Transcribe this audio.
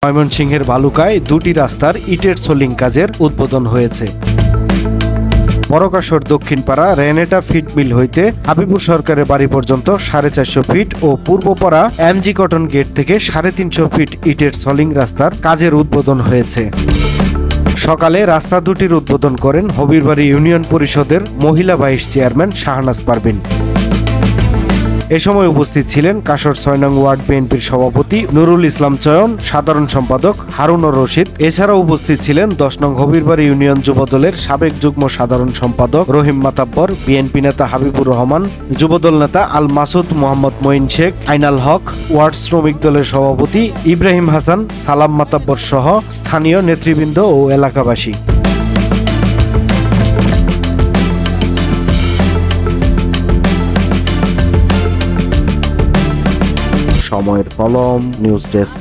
ময়মনসিংহের ভালুকায় দুটি রাস্তার ইটের সোলিং কাজের উদ্বোধন হয়েছে। বড়কাশর দক্ষিণপাড়া রেনেটা ফিড মিল হইতে হাবিবুর সরকারের বাড়ি পর্যন্ত 450 ফিট ও পূর্বপাড়া এমজি কটন গেট থেকে 350 ফিট ইটের সোলিং রাস্তার কাজের উদ্বোধন হয়েছে। সকালে রাস্তা দুটির উদ্বোধন করেন হবিরবাড়ি ইউনিয়ন পরিষদের মহিলা ভাইস চেয়ারম্যান শাহনাজ পারভিন। এ সময় উপস্থিত ছিলেন কাশর 6 নং ওয়ার্ড বিএনপির সভাপতি নুরুল ইসলাম চয়ন, সাধারণ সম্পাদক হারুনুর রশিদ। এছাড়াও উপস্থিত ছিলেন 10 নং হবিরবাড়ি ইউনিয়ন যুবদলের সাবেক যুগ্ম সাধারণ সম্পাদক রহিম মাতাব্বর, বিএনপি নেতা হাবিবুর রহমান, যুবদল নেতা আল মাসুদ মোহাম্মদ মঈন শেখ, আইনাল হক, ওয়ার্ড শ্রমিক দলের সভাপতি ইব্রাহিম হাসান, সালাম মাতাব্বর সহ স্থানীয় নেতৃবৃন্দ ও এলাকাবাসী। সময়ের কলম, নিউজ ডেস্ক।